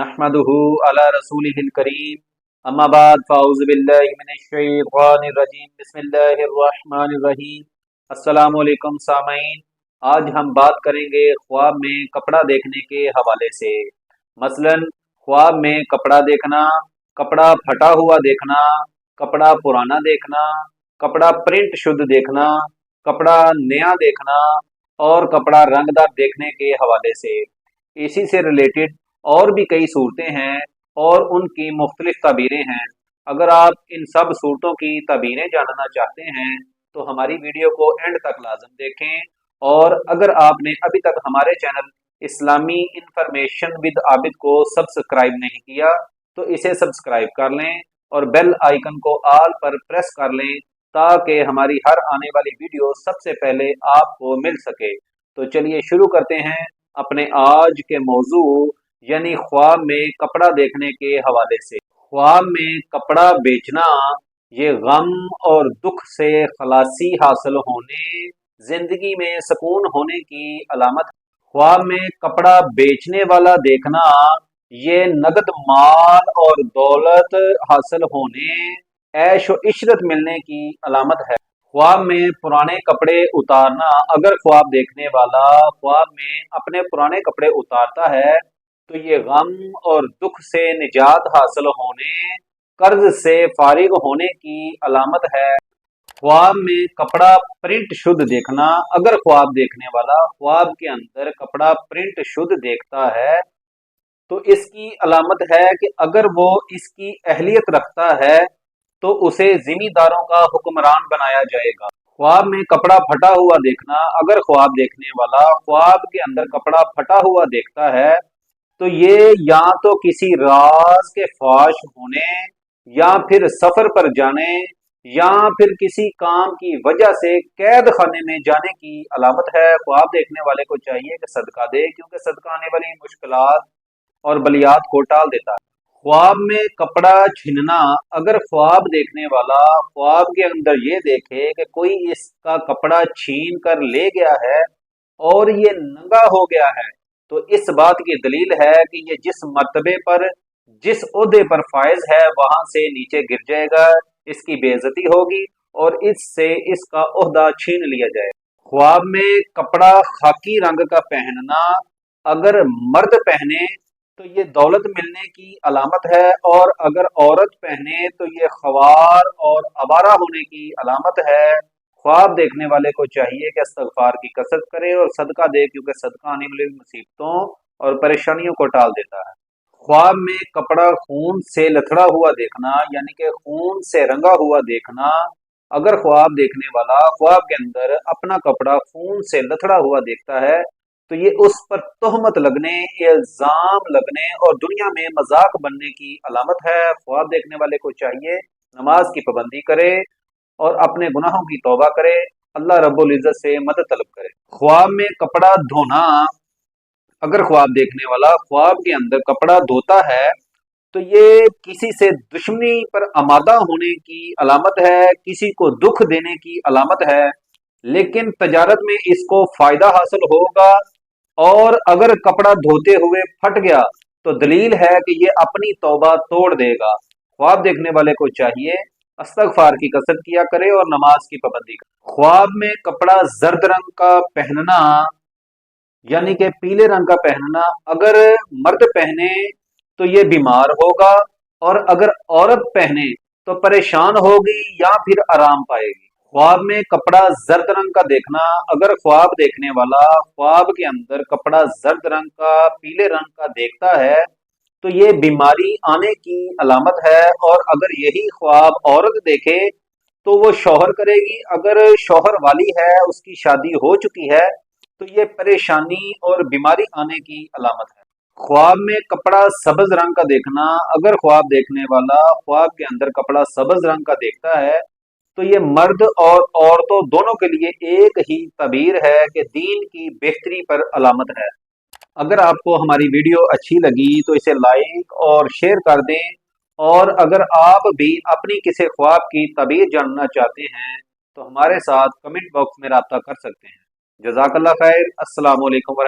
नहमदुहु अला रसूलिहिल करीम अम्मा बाद फ़ाऊज़ु बिल्लाहि मिनश शैतानिर रजीम बिस्मिल्लाहिर रहमानिर रहीम। अस्सलामु अलैकुम सामईन। आज हम बात करेंगे ख्वाब में कपड़ा देखने के हवाले से। मसलन ख्वाब में कपड़ा देखना, कपड़ा फटा हुआ देखना, कपड़ा पुराना देखना, कपड़ा प्रिंट शुद्ध देखना, कपड़ा नया देखना और कपड़ा रंगदार देखने के हवाले से। इसी से रिलेटेड और भी कई सूरतें हैं और उनकी मुख्तलिफ ताबीरें हैं। अगर आप इन सब सूरतों की ताबीरें जानना चाहते हैं तो हमारी वीडियो को एंड तक लाजम देखें। और अगर आपने अभी तक हमारे channel Islami information with Abid को सब्सक्राइब नहीं किया तो इसे सब्सक्राइब कर लें और बेल आइकन को आल पर प्रेस कर लें ताकि हमारी हर आने वाली वीडियो सबसे पहले आपको मिल सके। तो चलिए शुरू करते हैं अपने आज के मौजू यानी ख्वाब में कपड़ा देखने के हवाले से। ख्वाब में कपड़ा बेचना ये गम और दुख से खलासी हासिल होने, जिंदगी में सुकून होने की अलामत। ख्वाब में कपड़ा बेचने वाला देखना ये नगद माल और दौलत हासिल होने, ऐश व इशरत मिलने की अलामत है। ख्वाब में पुराने कपड़े उतारना, अगर ख्वाब देखने वाला ख्वाब में अपने पुराने कपड़े उतारता है तो ये गम और दुख से निजात हासिल होने, कर्ज से फारिग होने की अलामत है। ख्वाब में कपड़ा प्रिंट शुद्ध देखना, अगर ख्वाब देखने वाला ख्वाब के अंदर कपड़ा प्रिंट शुद्ध देखता है तो इसकी अलामत है कि अगर वो इसकी अहलियत रखता है तो उसे जिम्मेदारों का हुक्मरान बनाया जाएगा। ख्वाब में कपड़ा फटा हुआ देखना, अगर ख्वाब देखने वाला ख्वाब के अंदर कपड़ा फटा हुआ देखता है तो ये या तो किसी राज के फाश होने या फिर सफर पर जाने या फिर किसी काम की वजह से कैद खाने में जाने की अलामत है। ख्वाब देखने वाले को चाहिए कि सदका दे, क्योंकि सदका आने वाली मुश्किलात और बलियात को टाल देता है। ख्वाब में कपड़ा छीनना, अगर ख्वाब देखने वाला ख्वाब के अंदर ये देखे कि कोई इसका कपड़ा छीन कर ले गया है और ये नंगा हो गया है तो इस बात की दलील है कि ये जिस मर्तबे पर जिस ओहदे पर फायज है वहां से नीचे गिर जाएगा, इसकी बेइज्जती होगी और इससे इसका ओहदा छीन लिया जाए। ख्वाब में कपड़ा खाकी रंग का पहनना, अगर मर्द पहने तो ये दौलत मिलने की अलामत है और अगर औरत पहने तो ये ख्वार और आवारा होने की अलामत है। ख्वाब देखने वाले को चाहिए कि इस्तगफार की कसरत करे और सदका दे, क्योंकि सदका आने वाली मुसीबतों और परेशानियों को टाल देता है। ख्वाब में कपड़ा खून से लथड़ा हुआ देखना, यानी कि खून से रंगा हुआ देखना, अगर ख्वाब देखने वाला ख्वाब के अंदर अपना कपड़ा खून से लथड़ा हुआ देखता है तो ये उस पर तोहमत लगने, इल्जाम लगने और दुनिया में मजाक बनने की अलामत है। ख्वाब देखने वाले को चाहिए नमाज की पाबंदी करे और अपने गुनाहों की तौबा करे, अल्लाह रब्बुल इज्जत से मदद तलब करे। ख्वाब में कपड़ा धोना, अगर ख्वाब देखने वाला ख्वाब के अंदर कपड़ा धोता है तो ये किसी से दुश्मनी पर आमादा होने की अलामत है, किसी को दुख देने की अलामत है, लेकिन तजारत में इसको फायदा हासिल होगा। और अगर कपड़ा धोते हुए फट गया तो दलील है कि ये अपनी तौबा तोड़ देगा। ख्वाब देखने वाले को चाहिए इस्तगफार की कसरत किया करे और नमाज की पाबंदी करे। ख्वाब में कपड़ा जर्द रंग का पहनना, यानी कि पीले रंग का पहनना, अगर मर्द पहने तो ये बीमार होगा और अगर औरत पहने तो परेशान होगी या फिर आराम पाएगी। ख्वाब में कपड़ा जर्द रंग का देखना, अगर ख्वाब देखने वाला ख्वाब के अंदर कपड़ा जर्द रंग का पीले रंग का देखता है तो ये बीमारी आने की अलामत है। और अगर यही ख्वाब औरत देखे तो वो शौहर करेगी, अगर शौहर वाली है, उसकी शादी हो चुकी है तो ये परेशानी और बीमारी आने की अलामत है। ख्वाब में कपड़ा सब्ज रंग का देखना, अगर ख्वाब देखने वाला ख्वाब के अंदर कपड़ा सब्ज रंग का देखता है तो ये मर्द और औरतों दोनों के लिए एक ही तबीर है कि दीन की बेहतरी पर अलामत है। अगर आपको हमारी वीडियो अच्छी लगी तो इसे लाइक और शेयर कर दें, और अगर आप भी अपनी किसी ख्वाब की तबीर जानना चाहते हैं तो हमारे साथ कमेंट बॉक्स में राब्ता कर सकते हैं। जज़ाकल्लाह खैर। अस्सलाम वालेकुम।